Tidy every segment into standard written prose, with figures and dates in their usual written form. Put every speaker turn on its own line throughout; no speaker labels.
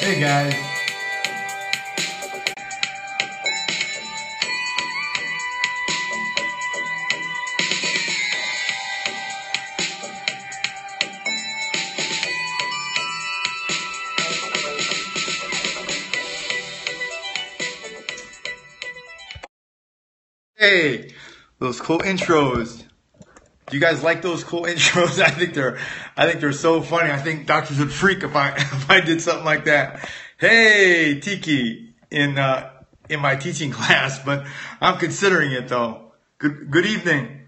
Hey guys. Hey, those cool intros. Do you guys like those cool intros? I think they're so funny. I think doctors would freak if I did something like that. Hey, Tiki in my teaching class, but I'm considering it though. Good evening.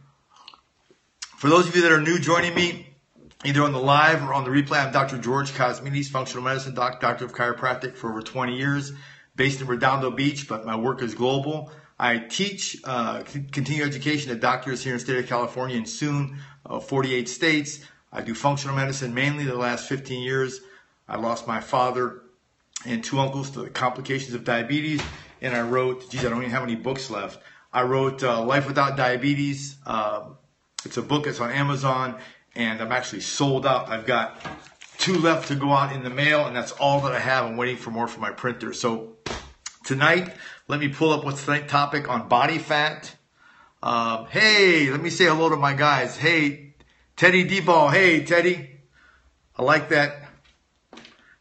For those of you that are new joining me, either on the live or on the replay, I'm Dr. George Kosmides, functional medicine doctor of chiropractic for over 20 years, based in Redondo Beach, but my work is global. I teach continuing education to doctors here in the state of California and soon 48 states. I do functional medicine mainly the last 15 years. I lost my father and two uncles to the complications of diabetes, and I wrote, geez, I don't even have any books left. I wrote Life Without Diabetes. It's a book that's on Amazon, and I'm actually sold out. I've got 2 left to go out in the mail, and that's all that I have. I'm waiting for more from my printer. So tonight, let me pull up what's tonight's topic on body fat. Hey, let me say hello to my guys. Hey, Teddy D-Ball. Hey, Teddy. I like that.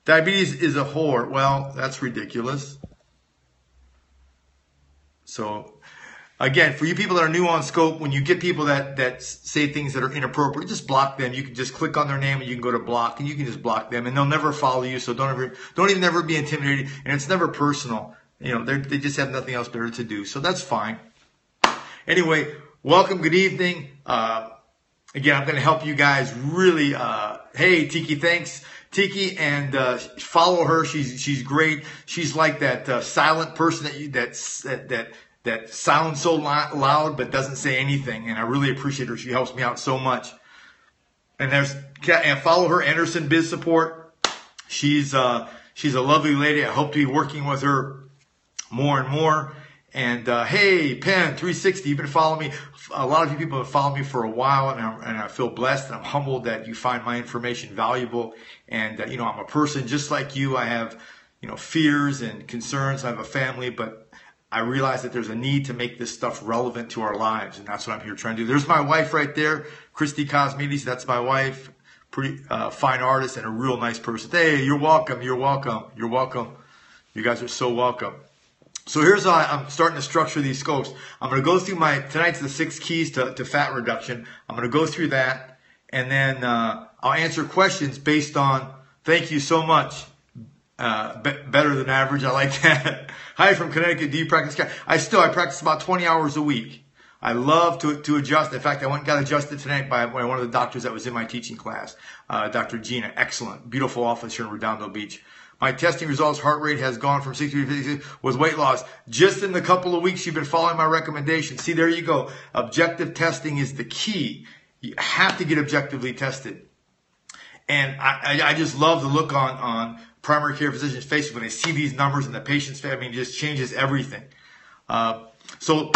Diabetes is a whore. Well, that's ridiculous. So, again, for you people that are new on Scope, when you get people that say things that are inappropriate, just block them. You can just click on their name and you can go to block and you can just block them and they'll never follow you. So don't even ever be intimidated. And it's never personal. You know, they just have nothing else better to do. So that's fine. Anyway, welcome. Good evening. Again, I'm going to help you guys really. Hey, Tiki, thanks. Tiki, and follow her. She's great. She's like that silent person that sounds so loud but doesn't say anything. And I really appreciate her. She helps me out so much. And follow her, Anderson Biz Support. She's a lovely lady. I hope to be working with her more and more. And hey, Pen 360, you've been following me. A lot of you people have followed me for a while, and I feel blessed and I'm humbled that you find my information valuable. And you know, I'm a person just like you. I have, you know, fears and concerns. I have a family, but I realize that there's a need to make this stuff relevant to our lives, and that's what I'm here trying to do. There's my wife right there, Christy Kosmides. That's my wife. Pretty fine artist and a real nice person. Hey, you're welcome. You're welcome. You're welcome. You guys are so welcome. So here's how I'm starting to structure these scopes. I'm going to go through tonight's the 6 keys to fat reduction. I'm going to go through that, and then I'll answer questions based on, thank you so much, better than average. I like that. Hi from Connecticut. Do you practice? I practice about 20 hours a week. I love to adjust. In fact, I went and got adjusted tonight by one of the doctors that was in my teaching class, Dr. Gina. Excellent. Beautiful office here in Redondo Beach. My testing results, heart rate has gone from 60 to 56 with weight loss. Just in the couple of weeks you've been following my recommendations. See, there you go. Objective testing is the key. You have to get objectively tested. And I just love the look on primary care physicians' faces when they see these numbers and the patient's face. I mean, it just changes everything. So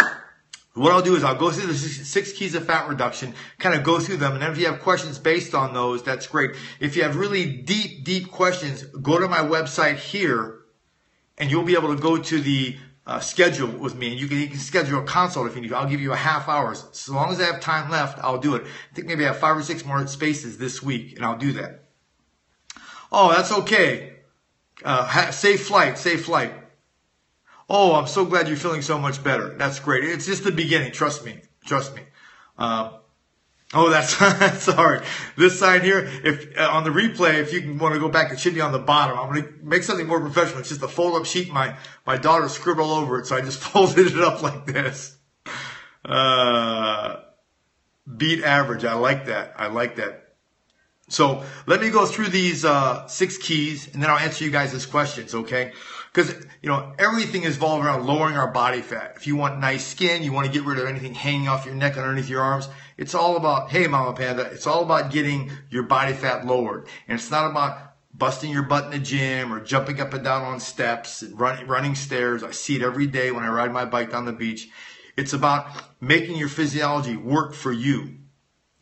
what I'll do is I'll go through the 6 keys of fat reduction, kind of go through them, and then if you have questions based on those, that's great. If you have really deep questions, go to my website here, and you'll be able to go to the schedule with me, and you can schedule a consult if you need. I'll give you a half hour. As long as I have time left, I'll do it. I think maybe I have 5 or 6 more spaces this week, and I'll do that. Oh, that's okay. Safe flight, safe flight. Oh, I'm so glad you're feeling so much better. That's great. It's just the beginning. Trust me. Trust me. Oh, that's sorry. This side here, if on the replay, if you want to go back, it should be on the bottom. I'm going to make something more professional. It's just a fold-up sheet. My daughter scribbled all over it, so I just folded it up like this. Beat average. I like that. I like that. So let me go through these 6 keys, and then I'll answer you guys' questions, okay? Because, you know, everything is involved around lowering our body fat. If you want nice skin, you want to get rid of anything hanging off your neck, underneath your arms, it's all about, hey, Mama Panda, it's all about getting your body fat lowered. And it's not about busting your butt in the gym or jumping up and down on steps and running stairs. I see it every day when I ride my bike down the beach. It's about making your physiology work for you.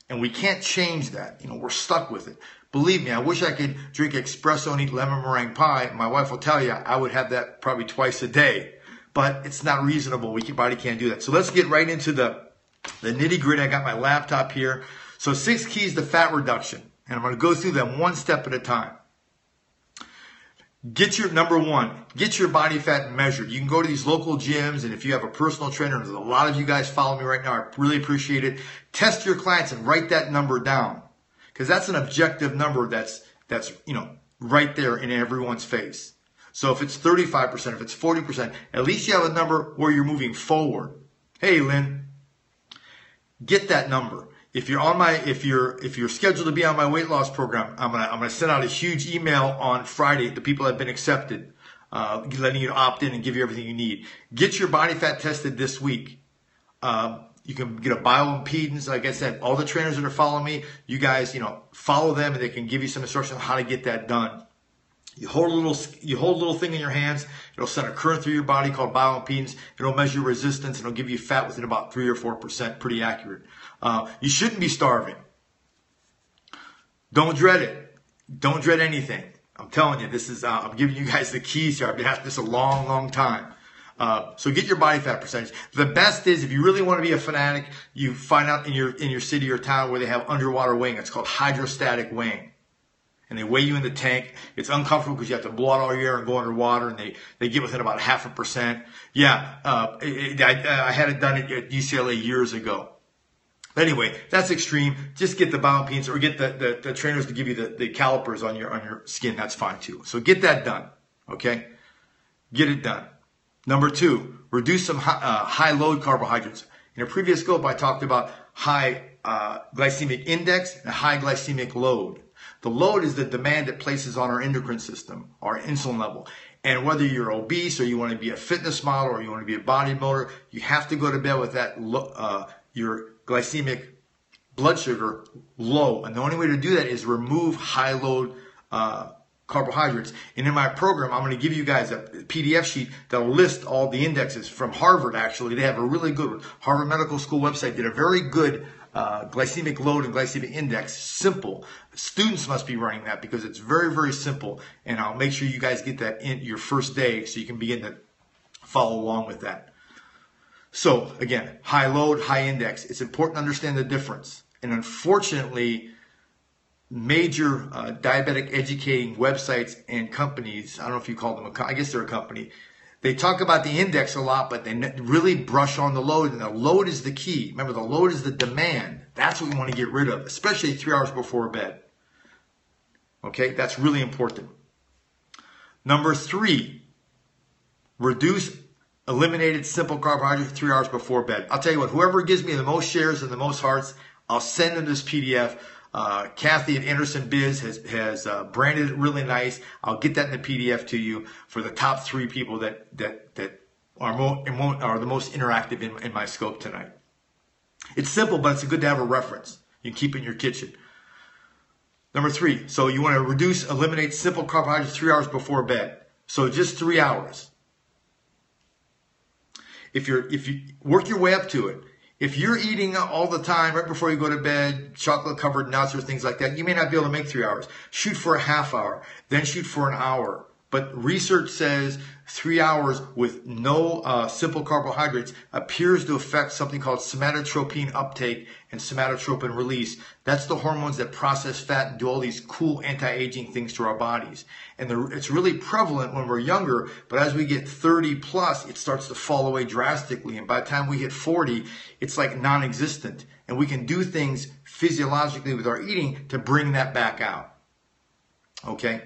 And we can't change that. You know, we're stuck with it. Believe me, I wish I could drink espresso and eat lemon meringue pie. My wife will tell you I would have that probably twice a day, but it's not reasonable. Your body can't do that. So let's get right into the nitty gritty. I got my laptop here. So 6 keys to fat reduction, and I'm going to go through them one step at a time. Number 1, get your body fat measured. You can go to these local gyms, and if you have a personal trainer, there's a lot of you guys follow me right now. I really appreciate it. Test your clients and write that number down, because that's an objective number that's right there in everyone's face. So if it's 35%, if it's 40%, at least you have a number where you're moving forward. Hey, Lynn, get that number. If you're scheduled to be on my weight loss program, I'm gonna send out a huge email on Friday to people that have been accepted, letting you opt in and give you everything you need. Get your body fat tested this week. You can get a bioimpedance. Like I said, all the trainers that are following me, you guys, follow them, and they can give you some instructions on how to get that done. You hold a little thing in your hands. It'll send a current through your body called bioimpedance. It'll measure resistance, and it'll give you fat within about 3 or 4%. Pretty accurate. You shouldn't be starving. Don't dread it. Don't dread anything. I'm telling you, this is. I'm giving you guys the keys here. I've been at this a long, long time. So get your body fat percentage. The best is, if you really want to be a fanatic, you find out in your city or town where they have underwater weighing. It's called hydrostatic weighing. And they weigh you in the tank. It's uncomfortable because you have to blow out all your air and go underwater, and they get within about 0.5%. Yeah, I had it done at UCLA years ago. But anyway, that's extreme. Just get the bioimpedance, or get the trainers to give you the calipers on your skin. That's fine too. So get that done, okay? Get it done. Number 2, reduce some high load carbohydrates. In a previous scope, I talked about high glycemic index and high glycemic load. The load is the demand it places on our endocrine system, our insulin level. And whether you're obese, or you want to be a fitness model, or you want to be a bodybuilder, you have to go to bed with that your glycemic blood sugar low. And the only way to do that is remove high load carbohydrates. And in my program, I'm going to give you guys a PDF sheet that will list all the indexes from Harvard. Actually, they have a really good one. Harvard Medical School website did a very good glycemic load and glycemic index. Simple. Students must be running that because it's very, very simple. And I'll make sure you guys get that in your first day so you can begin to follow along with that. So again, high load, high index. It's important to understand the difference. And unfortunately, major diabetic educating websites and companies, I don't know if you call them I guess they're a company, they talk about the index a lot, but they really brush on the load, and the load is the key. Remember, the load is the demand. That's what we want to get rid of, especially 3 hours before bed. Okay, that's really important. Number 3, reduce eliminated simple carbohydrates 3 hours before bed. I'll tell you what, whoever gives me the most shares and the most hearts, I'll send them this PDF. Kathy at Anderson Biz has branded it really nice. I'll get that in the PDF to you for the top 3 people that are the most interactive in my scope tonight. It's simple, but it's good to have a reference. You can keep it in your kitchen. Number 3, so you want to eliminate simple carbohydrates 3 hours before bed. So just 3 hours. If you work your way up to it, if you're eating all the time right before you go to bed, chocolate-covered nuts or things like that, you may not be able to make 3 hours. Shoot for a half hour, then shoot for an hour. But research says 3 hours with no simple carbohydrates appears to affect something called somatotropin uptake and somatotropin release. That's the hormones that process fat and do all these cool anti-aging things to our bodies. And it's really prevalent when we're younger, but as we get 30 plus, it starts to fall away drastically. And by the time we hit 40, it's like non-existent. And we can do things physiologically with our eating to bring that back out. Okay?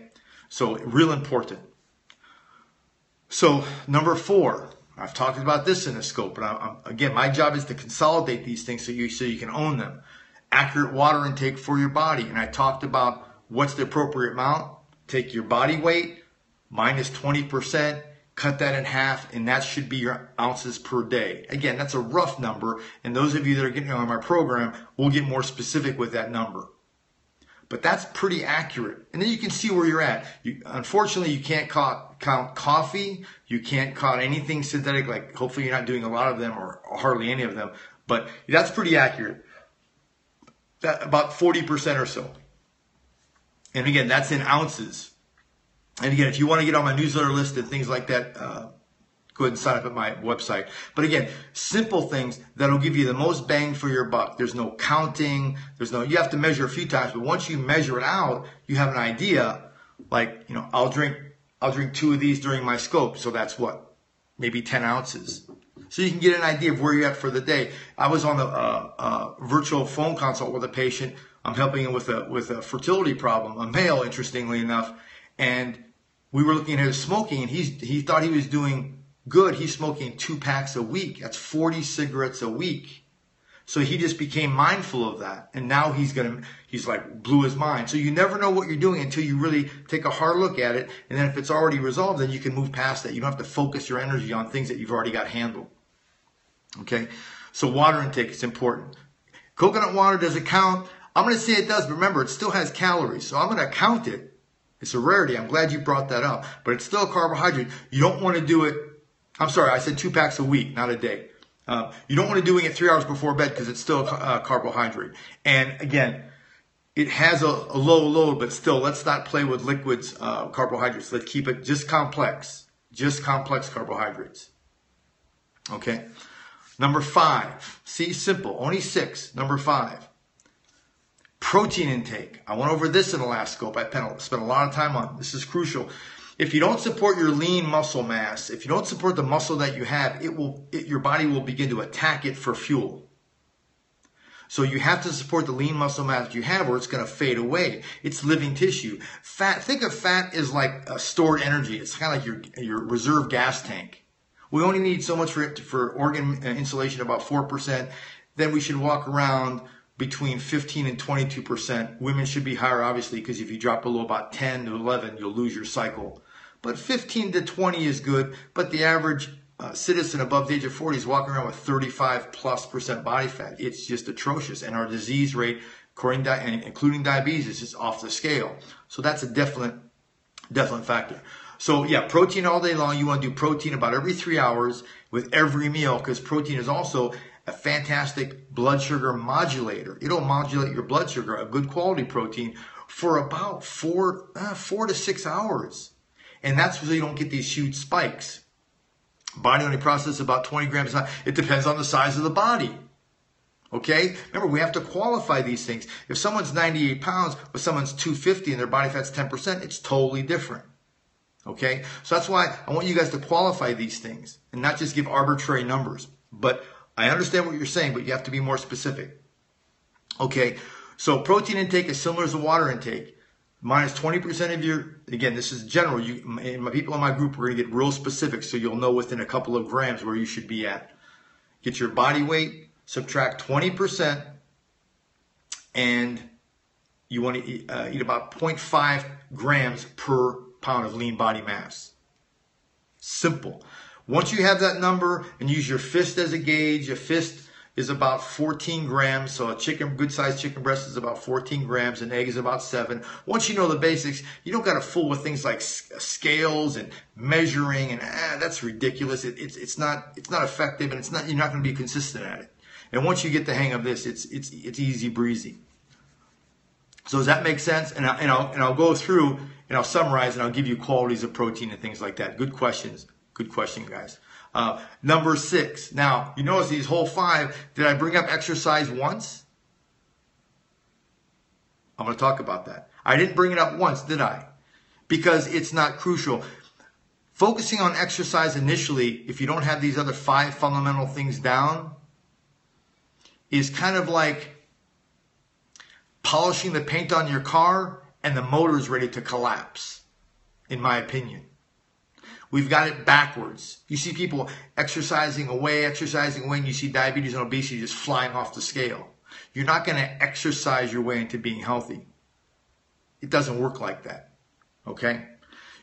So real important. So number 4, I've talked about this in a scope, but again, my job is to consolidate these things so you can own them. Accurate water intake for your body. And I talked about what's the appropriate amount. Take your body weight minus 20%, cut that in half, and that should be your ounces per day. Again, that's a rough number, and those of you that are getting on my program will get more specific with that number. But that's pretty accurate. And then you can see where you're at. Unfortunately, you can't count coffee. You can't count anything synthetic, like hopefully you're not doing a lot of them or hardly any of them. But that's pretty accurate. About 40% or so. And again, that's in ounces. And again, if you want to get on my newsletter list and things like that, go ahead and sign up at my website. But again, simple things that'll give you the most bang for your buck. There's no counting. You have to measure a few times, but once you measure it out, you have an idea. Like, I'll drink 2 of these during my scope. So that's what? Maybe 10 ounces. So you can get an idea of where you're at for the day. I was on the virtual phone consult with a patient. I'm helping him with a fertility problem, a male, interestingly enough. And we were looking at his smoking, and he thought he was doing good. He's smoking 2 packs a week. That's 40 cigarettes a week. So he just became mindful of that. And now he's like, blew his mind. So you never know what you're doing until you really take a hard look at it. And then if it's already resolved, then you can move past that. You don't have to focus your energy on things that you've already got handled. Okay. So water intake is important. Coconut water, does it count? I'm going to say it does, but remember, it still has calories. So I'm going to count it. It's a rarity. I'm glad you brought that up, but it's still a carbohydrate. You don't want to do it. I'm sorry, I said 2 packs a week, not a day. You don't want to doing it 3 hours before bed because it's still a carbohydrate. And again, it has a low load, but still, let's not play with liquids, carbohydrates. Let's keep it just complex carbohydrates. Okay. Number 5. See, simple, only 6. Number 5. Protein intake. I went over this in the last scope. I spent a lot of time on. This is crucial. If you don't support your lean muscle mass, if you don't support the muscle that you have, your body will begin to attack it for fuel. So you have to support the lean muscle mass you have, or it's going to fade away. It's living tissue. Fat. Think of fat as like stored energy. It's kind of like your reserve gas tank. We only need so much for organ insulation, about 4%. Then we should walk around between 15 and 22%. Women should be higher, obviously, because if you drop below about 10 to 11, you'll lose your cycle. But 15 to 20 is good. But the average citizen above the age of 40 is walking around with 35+% body fat. It's just atrocious. And our disease rate, including diabetes, is off the scale. So that's a definite factor. So yeah, protein all day long. You want to do protein about every 3 hours with every meal, because protein is also a fantastic blood sugar modulator. It'll modulate your blood sugar, a good quality protein, for about 4 to 6 hours. And that's so you don't get these huge spikes. Body only processes about 20 grams. It depends on the size of the body. Okay? Remember, we have to qualify these things. If someone's 98 pounds, but someone's 250 and their body fat's 10%, it's totally different. Okay? So that's why I want you guys to qualify these things and not just give arbitrary numbers. But I understand what you're saying, but you have to be more specific. Okay, so protein intake is similar to water intake. Minus 20% of your, again, this is general. My people in my group, we're going to get real specific so you'll know within a couple of grams where you should be at. Get your body weight, subtract 20%, and you want to eat about 0.5 grams per pound of lean body mass. Simple. Once you have that number and use your fist as a gauge, a fist is about 14 grams. So a good-sized chicken breast is about 14 grams. An egg is about 7. Once you know the basics, you don't got to fool with things like scales and measuring, and that's ridiculous. It's not effective, and you're not going to be consistent at it. And once you get the hang of this, it's easy breezy. So does that make sense? And I'll go through and I'll summarize and I'll give you qualities of protein and things like that. Good questions. Good question, guys. Number 6. Now, you notice these whole 5. Did I bring up exercise once? I'm going to talk about that. I didn't bring it up once, did I? Because it's not crucial. Focusing on exercise initially, if you don't have these other 5 fundamental things down, is kind of like polishing the paint on your car and the motor is ready to collapse, in my opinion. We've got it backwards. You see people exercising away, and you see diabetes and obesity just flying off the scale. You're not going to exercise your way into being healthy. It doesn't work like that. Okay?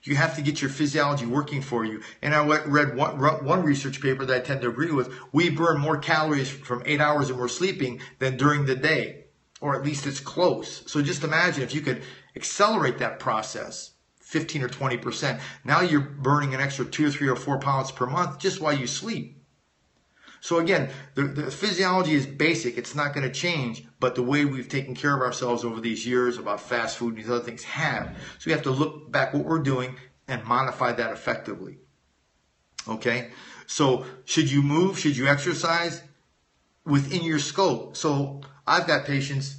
You have to get your physiology working for you. And I read one research paper that I tend to agree with. We burn more calories from 8 hours that we're sleeping than during the day. Or at least it's close. So just imagine if you could accelerate that process. 15 or 20%. Now you're burning an extra 2 or 3 or 4 pounds per month just while you sleep. So again, the physiology is basic. It's not going to change, but the way we've taken care of ourselves over these years about fast food and these other things have. So we have to look back what we're doing and modify that effectively. Okay? So should you move? Should you exercise? Within your scope. So I've got patients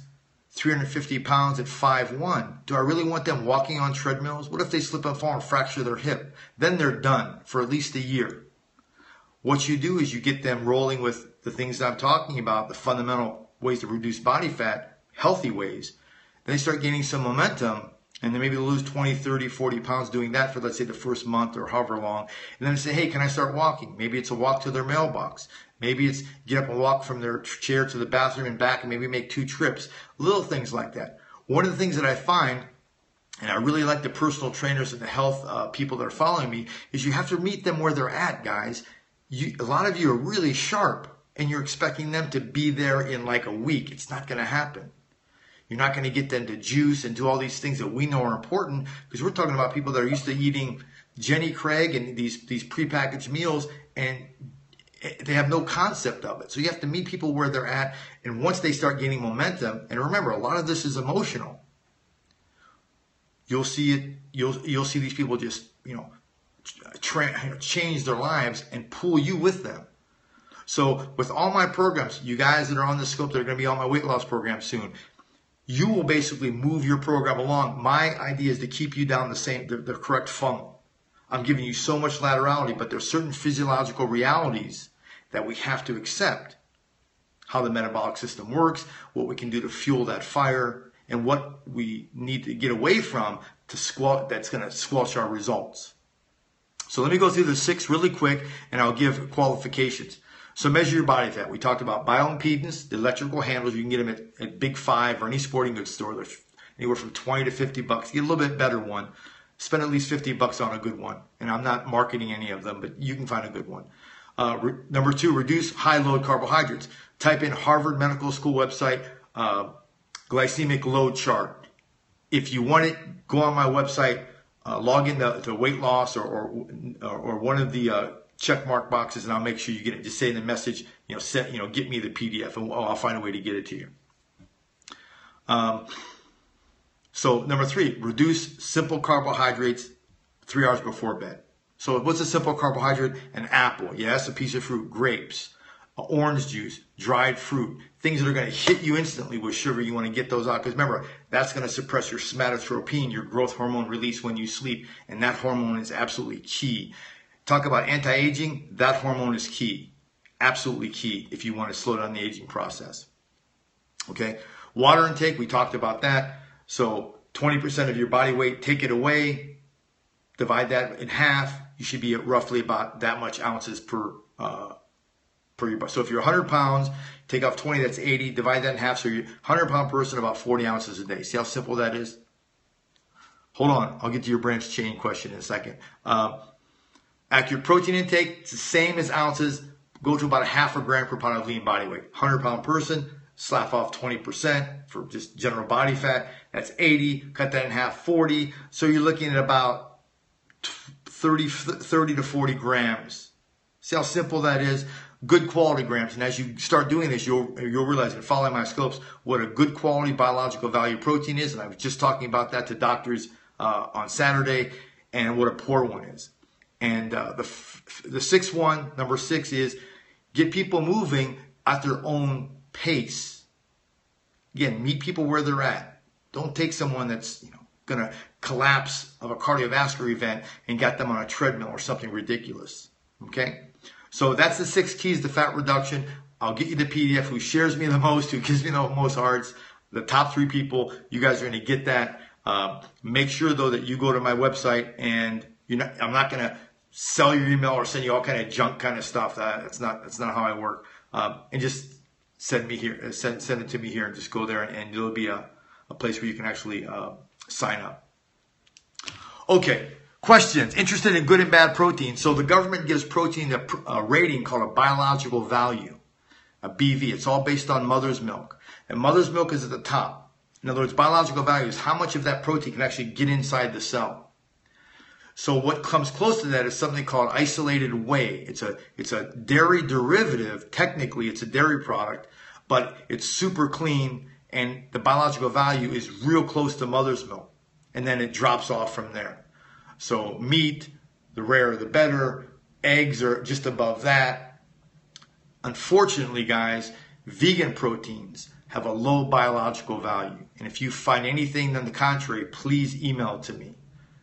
350 pounds at 5'1". Do I really want them walking on treadmills? What if they slip and fall and fracture their hip? Then they're done for at least a year. What you do is you get them rolling with the things that I'm talking about, the fundamental ways to reduce body fat, healthy ways. Then they start gaining some momentum, and then maybe they'll lose 20, 30, 40 pounds doing that for, let's say, the first month or however long. And then they say, hey, can I start walking? Maybe it's a walk to their mailbox. Maybe it's get up and walk from their chair to the bathroom and back and maybe make 2 trips. Little things like that. One of the things that I find, and I really like the personal trainers and the health people that are following me, is you have to meet them where they're at, guys. A lot of you are really sharp and you're expecting them to be there in like a week. It's not going to happen. You're not going to get them to juice and do all these things that we know are important, because we're talking about people that are used to eating Jenny Craig and these prepackaged meals, and they have no concept of it. So you have to meet people where they're at, and once they start gaining momentum, and remember, a lot of this is emotional. You'll see it. You'll see these people just change their lives and pull you with them. So with all my programs, you guys that are on the scope that are going to be on my weight loss program soon, you will basically move your program along. My idea is to keep you down the correct funnel. I'm giving you so much laterality, but there's certain physiological realities that we have to accept. How the metabolic system works, what we can do to fuel that fire, and what we need to get away from that's going to squelch our results. So let me go through the 6 really quick, and I'll give qualifications. So measure your body fat. We talked about bioimpedance, the electrical handles. You can get them at Big 5 or any sporting goods store. They're anywhere from 20 to 50 bucks. Get a little bit better one. Spend at least 50 bucks on a good one. And I'm not marketing any of them, but you can find a good one. Number 2, reduce high-load carbohydrates. Type in Harvard Medical School website, glycemic load chart. If you want it, go on my website, log into weight loss or one of the check mark boxes, and I'll make sure you get it. Just say in the message, get me the PDF, and I'll find a way to get it to you. So number 3, reduce simple carbohydrates 3 hours before bed. So what's a simple carbohydrate? An apple, yes, a piece of fruit, grapes, orange juice, dried fruit, things that are going to hit you instantly with sugar. You want to get those out, because remember, that's going to suppress your somatotropin, your growth hormone release when you sleep, and that hormone is absolutely key. Talk about anti-aging, that hormone is key, absolutely key if you want to slow down the aging process. Okay, water intake, we talked about that. So 20% of your body weight, take it away, divide that in half. You should be at roughly about that much ounces per your body. So if you're 100 pounds, take off 20, that's 80. Divide that in half. So you're 100-pound person, about 40 ounces a day. See how simple that is? Hold on. I'll get to your branch chain question in a second. Accurate protein intake, it's the same as ounces. Go to about 0.5 gram per pound of lean body weight. 100-pound person, slap off 20% for just general body fat. That's 80. Cut that in half, 40. So you're looking at about 30 to 40 grams. See how simple that is? Good quality grams. And as you start doing this, you'll realize, and following my scopes, what a good quality biological value protein is. And I was just talking about that to doctors on Saturday, and what a poor one is. And the sixth one, number 6, is get people moving at their own pace. Again, meet people where they're at. Don't take someone that's going to collapse of a cardiovascular event and get them on a treadmill or something ridiculous. Okay? So that's the 6 keys to fat reduction. I'll get you the PDF. Who shares me the most, who gives me the most hearts, the top 3 people, you guys are going to get that. Make sure, though, that you go to my website, and I'm not going to sell your email or send you all kind of junk kind of stuff. That's not how I work. And just send it to me here, and just go there, and there'll be a place where you can actually sign up. Okay, questions. Interested in good and bad protein. So the government gives protein a rating called a biological value, a BV. It's all based on mother's milk. And mother's milk is at the top. In other words, biological value is how much of that protein can actually get inside the cell. So what comes close to that is something called isolated whey. It's a dairy derivative. Technically, it's a dairy product, but it's super clean, and the biological value is real close to mother's milk. And then it drops off from there. So meat, the rarer the better. Eggs are just above that. Unfortunately, guys, vegan proteins have a low biological value. And if you find anything on the contrary, please email it to me,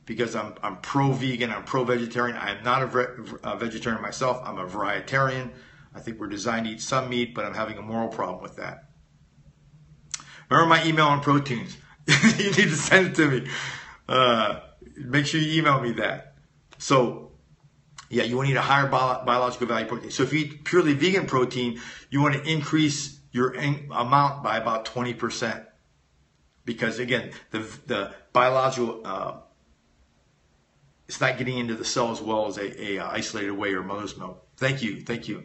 because I'm pro-vegan, I'm pro-vegetarian. I am not a vegetarian myself. I'm a varietarian. I think we're designed to eat some meat, but I'm having a moral problem with that. Remember my email on proteins. You need to send it to me. Make sure you email me that. So, yeah, you want to eat a higher biological value protein. So if you eat purely vegan protein, you want to increase your amount by about 20%. Because, again, the biological, it's not getting into the cell as well as a isolated whey or mother's milk. Thank you. Thank you.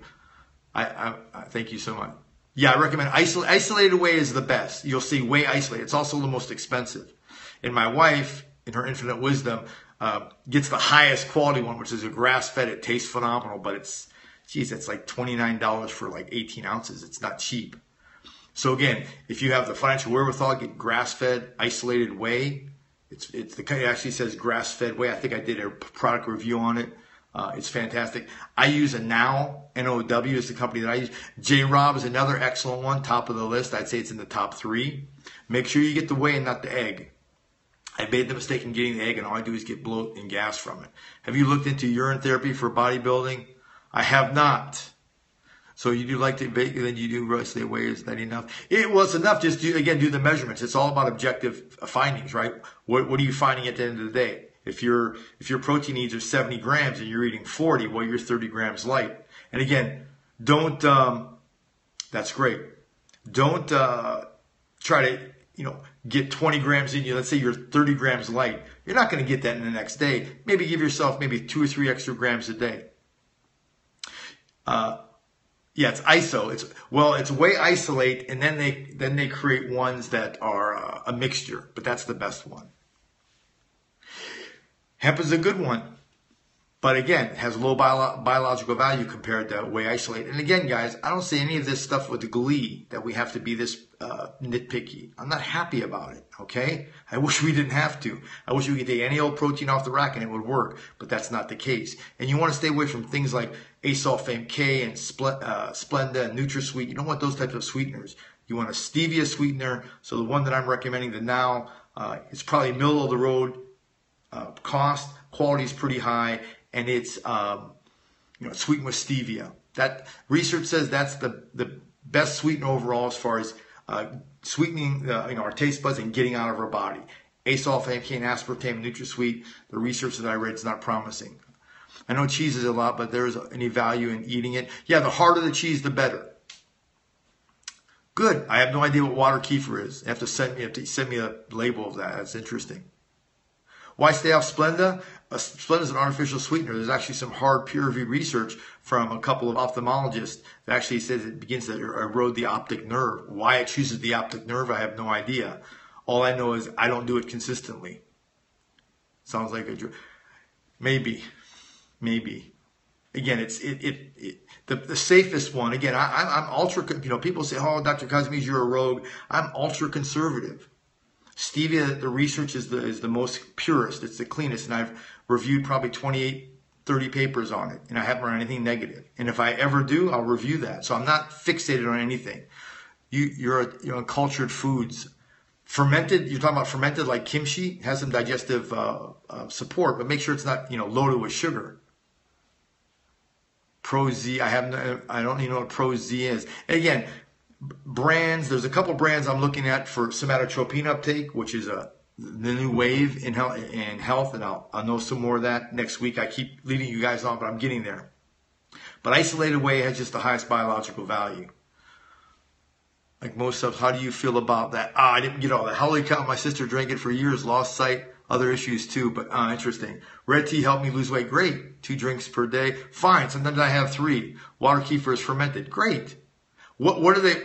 I thank you so much. Yeah, I recommend isolated whey is the best. You'll see whey isolated. It's also the most expensive. And my wife, in her infinite wisdom, gets the highest quality one, which is a grass-fed. It tastes phenomenal, but it's like $29 for like 18 ounces. It's not cheap. So again, if you have the financial wherewithal, get grass-fed isolated whey. It actually says grass-fed whey. I think I did a product review on it. It's fantastic. I use a Now, N-O-W is the company that I use. J-Rob is another excellent one, top of the list. I'd say it's in the top 3. Make sure you get the whey and not the egg. I made the mistake in getting the egg, and all I do is get bloat and gas from it. Have you looked into urine therapy for bodybuilding? I have not. So you do like to bake, then you do stay away. Is that enough? Well, it's enough. Just do the measurements. It's all about objective findings, right? What are you finding at the end of the day? If your protein needs are 70 grams and you're eating 40, well, you're 30 grams light. And again, don't, that's great. Don't try to, get 20 grams in you. Let's say you're 30 grams light. You're not going to get that in the next day. Maybe give yourself maybe 2 or 3 extra grams a day. Yeah, it's ISO. It's whey isolate, and then they create ones that are a mixture, but that's the best one. Hemp is a good one, but again, it has low biological value compared to whey isolate. And again, guys, I don't say any of this stuff with glee that we have to be this nitpicky. I'm not happy about it, okay? I wish we didn't have to. I wish we could take any old protein off the rack and it would work, but that's not the case. And you want to stay away from things like Asulfame K and Splenda and NutraSweet. You don't want those types of sweeteners. You want a stevia sweetener. So the one that I'm recommending, the Now, it's probably middle of the road. Cost, quality is pretty high, and it's sweetened with stevia. That research says that's the best sweetener overall as far as sweetening our taste buds and getting out of our body. Asulfame, K, and aspartame, NutraSweet. The research that I read is not promising. I know cheese is a lot, but there's any value in eating it. Yeah, the harder the cheese, the better. Good. I have no idea what water kefir is. You have to send me a label of that. That's interesting. Why stay off Splenda? Splenda is an artificial sweetener. There's actually some hard peer-reviewed research from a couple of ophthalmologists that actually says it begins to erode the optic nerve. Why it chooses the optic nerve, I have no idea. All I know is I don't do it consistently. Sounds like maybe. Again, it's the safest one. Again, I'm ultra. People say, "Oh, Dr. Kosmides, you're a rogue." I'm ultra conservative. Stevia, the research is the most purest. It's the cleanest, and I've reviewed probably 28, 30 papers on it, and I haven't run anything negative. And if I ever do, I'll review that. So I'm not fixated on anything. You're on cultured foods. Fermented, you're talking about fermented like kimchi, has some digestive support, but make sure it's not loaded with sugar. Pro-Z, I don't even know what Pro-Z is. And again, brands, there's a couple brands I'm looking at for somatotropin uptake, which is the new wave in health, and I'll know some more of that next week. I keep leading you guys on, but I'm getting there. But isolated whey has just the highest biological value. Like most stuff, how do you feel about that? I didn't get all that. Holy cow, my sister drank it for years, lost sight, other issues too, but interesting. Red tea helped me lose weight, great. 2 drinks per day, fine. Sometimes I have 3. Water kefir is fermented, great. What are they,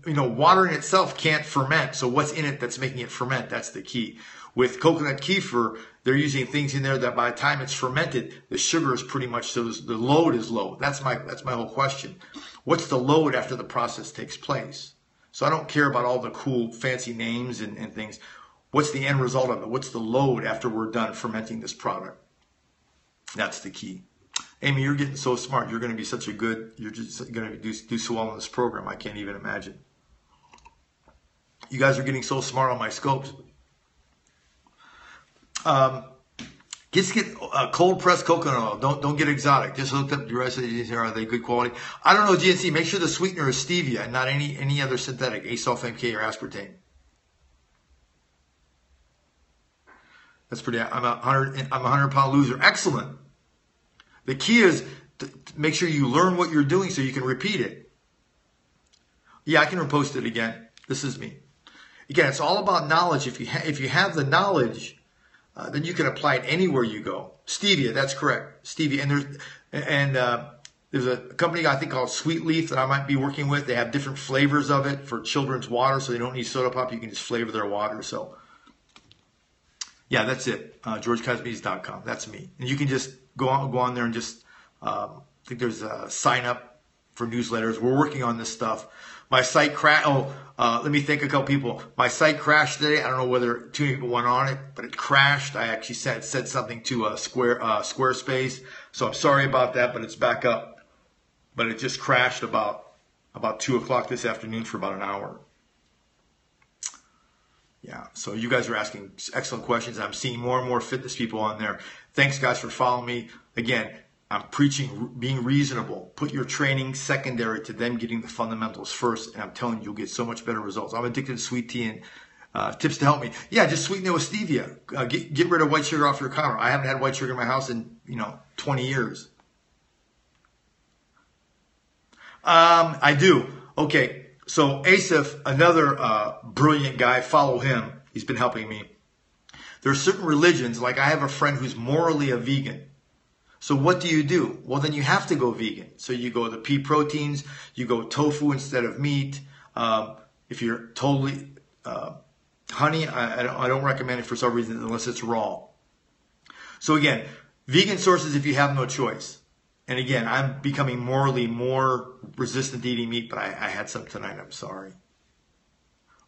water in itself can't ferment, so what's in it that's making it ferment? That's the key. With coconut kefir, They're using things in there that by the time it's fermented, the sugar is pretty much, so the load is low. That's my whole question. What's the load after the process takes place? So I don't care about all the cool fancy names and things. What's the end result of it? What's the load after we're done fermenting this product? That's the key. Amy, you're getting so smart. You're going to be such a good, you're just going to do so well in this program. I can't even imagine. You guys are getting so smart on my scopes. Just get cold pressed coconut oil. Don't get exotic. Just look up the rest of these. Are they good quality? I don't know, GNC. Make sure the sweetener is stevia and not any other synthetic, A-sulfame-K or aspartame. That's pretty. I'm a 100-pound loser. Excellent. The key is to make sure you learn what you're doing so you can repeat it. Yeah, I can repost it again. This is me. Again, it's all about knowledge. If you have the knowledge, then you can apply it anywhere you go. Stevia, that's correct. Stevia, and there's a company I think called Sweet Leaf that I might be working with. They have different flavors of it for children's water, so they don't need soda pop. You can just flavor their water. So, yeah, that's it. GeorgeKosmides.com. That's me. And you can just go on there and just I think there's a sign up for newsletters. We're working on this stuff. My site crashed. Let me thank a couple people. My site crashed today. I don't know whether too many people went on it, but it crashed. I actually said something to Squarespace, so I'm sorry about that, but it's back up. But it just crashed about 2 o'clock this afternoon for about an hour. Yeah, so you guys are asking excellent questions. I'm seeing more and more fitness people on there. Thanks, guys, for following me. Again, I'm preaching being reasonable. Put your training secondary to them getting the fundamentals first, and I'm telling you, you'll get so much better results. I'm addicted to sweet tea, and tips to help me. Yeah, just sweeten it with stevia. Get rid of white sugar off your counter. I haven't had white sugar in my house in 20 years. I do. Okay, so Asif, another brilliant guy, follow him. He's been helping me. There are certain religions, like I have a friend who's morally a vegan. So what do? Well, then you have to go vegan. So you go the pea proteins, you go tofu instead of meat. If you're totally honey, I don't recommend it for some reason unless it's raw. So again, vegan sources if you have no choice. And again, I'm becoming morally more resistant to eating meat, but I had some tonight. I'm sorry.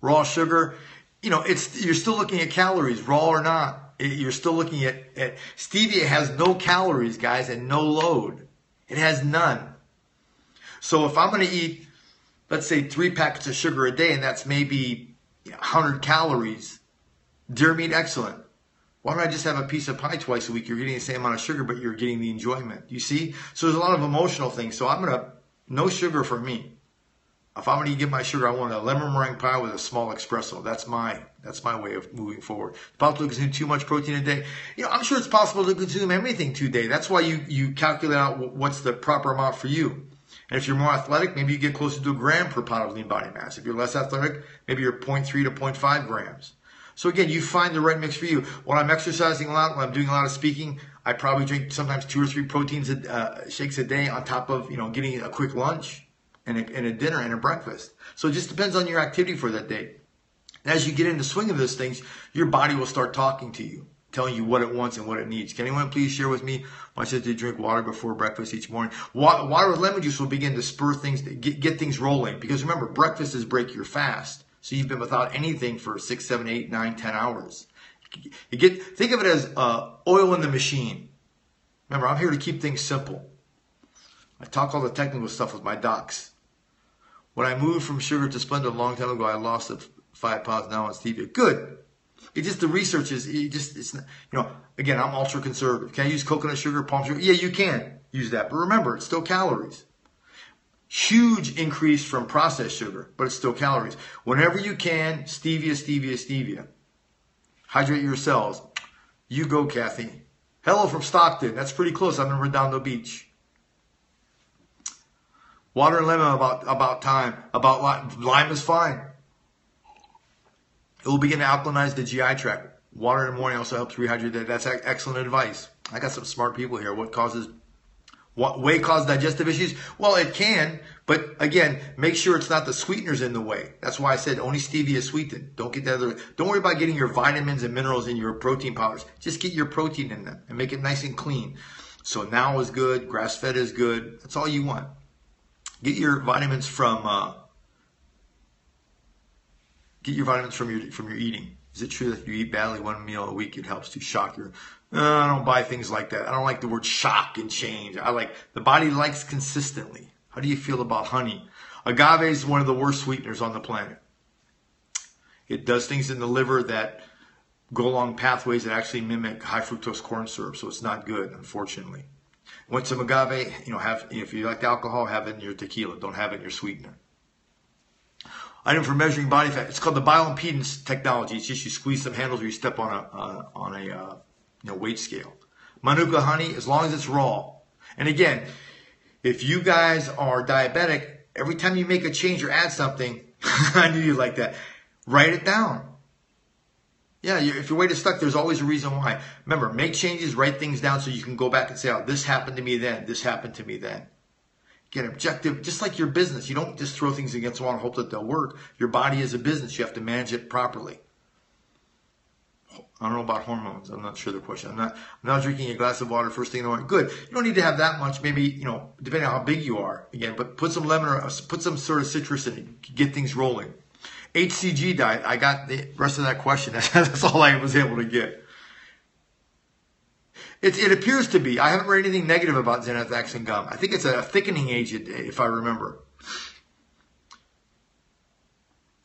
Raw sugar, you're still looking at calories, raw or not. You're still looking at stevia has no calories, guys, and no load. It has none. So if I'm going to eat, let's say 3 packets of sugar a day, and that's maybe 100 calories, deer meat, excellent. Why don't I just have a piece of pie twice a week? You're getting the same amount of sugar, but you're getting the enjoyment. You see? So there's a lot of emotional things. So no sugar for me. If I'm going to get my sugar, I want a lemon meringue pie with a small espresso. That's my way of moving forward. It's possible to consume too much protein a day. I'm sure it's possible to consume anything today. That's why you calculate out what's the proper amount for you. And if you're more athletic, maybe you get closer to a gram per pound of lean body mass. If you're less athletic, maybe you're 0.3 to 0.5 grams. So again, you find the right mix for you. When I'm exercising a lot, when I'm doing a lot of speaking, I probably drink sometimes 2 or 3 protein shakes a day on top of getting a quick lunch. And a dinner and a breakfast. So it just depends on your activity for that day. And as you get into the swing of those things, your body will start talking to you, telling you what it wants and what it needs. Can anyone please share with me why I said to drink water before breakfast each morning? Water with lemon juice will begin to spur things, get things rolling. Because remember, breakfast is break your fast. So you've been without anything for 6, 7, 8, 9, 10 hours. Think of it as oil in the machine. Remember, I'm here to keep things simple. I talk all the technical stuff with my docs. When I moved from sugar to Splenda a long time ago, I lost 5 pounds now on stevia. Good. It just, the research is, it's again, I'm ultra conservative. Can I use coconut sugar, palm sugar? Yeah, you can use that. But remember, it's still calories. Huge increase from processed sugar, but it's still calories. Whenever you can, stevia, stevia, stevia. Hydrate your cells. You go, Kathy. Hello from Stockton. That's pretty close. I'm in Redondo Beach. Water and lemon about time. Lime is fine. It will begin to alkalinize the GI tract. Water in the morning also helps rehydrate that. That's excellent advice. I got some smart people here. What causes Whey cause digestive issues? Well, it can, but again, make sure it's not the sweeteners in the whey. That's why I said only stevia is sweetened. Don't get that other. Don't worry about getting your vitamins and minerals in your protein powders. Just get your protein in them and make it nice and clean. So now is good. Grass-fed is good. That's all you want. Get your vitamins from your eating. Is it true that if you eat badly one meal a week, it helps to shock your... I don't buy things like that. I don't like the word shock and change. The body likes consistently. How do you feel about honey? Agave is one of the worst sweeteners on the planet. It does things in the liver that go along pathways that actually mimic high fructose corn syrup, so it's not good, unfortunately. Want some agave? If you like alcohol, have it in your tequila. Don't have it in your sweetener. Item for measuring body fat. It's called the bioimpedance technology. It's just you squeeze some handles or you step on a weight scale. Manuka honey, as long as it's raw. And again, if you guys are diabetic, every time you make a change or add something, I knew you'd like that, write it down. Yeah, if your weight is stuck, there's always a reason why. Remember, make changes, write things down so you can go back and say, oh, this happened to me then, this happened to me then. Get objective, just like your business. You don't just throw things against the wall and hope that they'll work. Your body is a business. You have to manage it properly. I don't know about hormones. I'm not sure the question. I'm not drinking a glass of water first thing in the morning. Good. You don't need to have that much. Maybe, depending on how big you are. Again, but put some lemon or put some sort of citrus in it. Get things rolling. HCG diet. I got the rest of that question. That's all I was able to get. It appears to be. I haven't read anything negative about Xanax gum. I think it's a thickening agent, if I remember.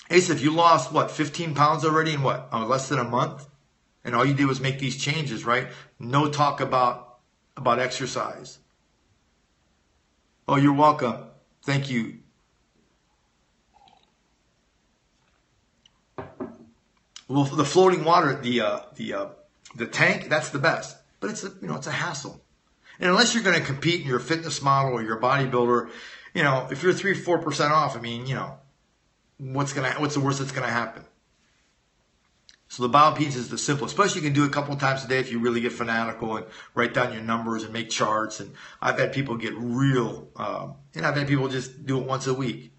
Ace, if you lost, 15 pounds already in less than a month? And all you did was make these changes, right? No talk about exercise. Oh, you're welcome. Thank you. Well, the floating water, the tank, that's the best. But it's a hassle. And unless you're going to compete and you're a fitness model or you're a bodybuilder, if you're 3-4% off, what's the worst that's going to happen? So the bioimpedance is the simplest. Plus, you can do it a couple of times a day if you really get fanatical and write down your numbers and make charts. And I've had people get real, and I've had people just do it once a week.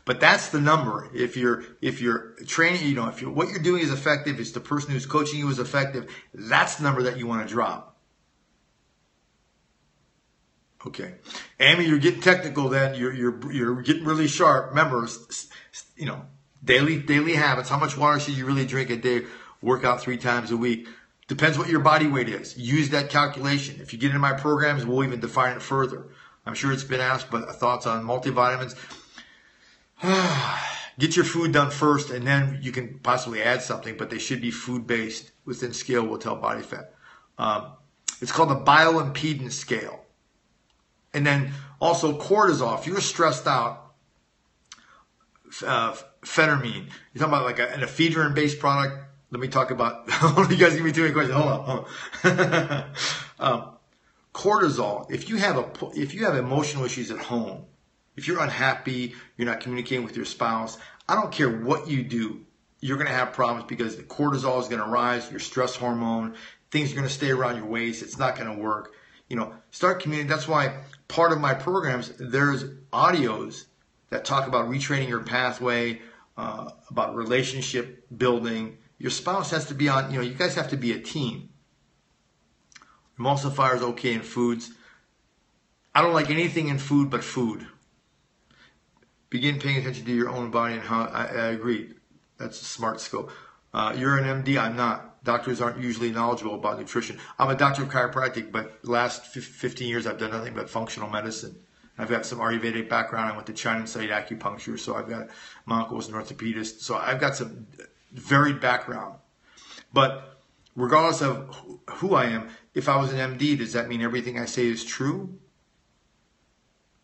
But that's the number. If you're training, what you're doing is effective, it's the person who's coaching you is effective, that's the number that you want to drop. Okay. Amy, you're getting technical then. You're getting really sharp. Remember, daily habits. How much water should you really drink a day? Work out 3 times a week. Depends what your body weight is. Use that calculation. If you get into my programs, we'll even define it further. I'm sure it's been asked, but thoughts on multivitamins. Get your food done first, and then you can possibly add something, but they should be food-based. Within scale will tell body fat. It's called the bioimpedance scale. And then also cortisol. If you're stressed out, phentermine. You're talking about an ephedrine-based product. Let me talk about. You guys give me too many questions. Hold on. Cortisol. If you have emotional issues at home, if you're unhappy, you're not communicating with your spouse, I don't care what you do, you're going to have problems because the cortisol is going to rise, your stress hormone, things are going to stay around your waist. It's not going to work. Start communicating. That's why part of my programs, there's audios that talk about retraining your pathway, about relationship building. Your spouse has to be on, you guys have to be a team. Emulsifier is okay in foods. I don't like anything in food but food. Begin paying attention to your own body and how, I agree. That's a smart scope. You're an MD, I'm not. Doctors aren't usually knowledgeable about nutrition. I'm a doctor of chiropractic, but the last 15 years I've done nothing but functional medicine. I've got some Ayurvedic background. I went to China and studied acupuncture, so I've got, my uncle was an orthopedist. So I've got some varied background. But regardless of who I am, if I was an MD, does that mean everything I say is true?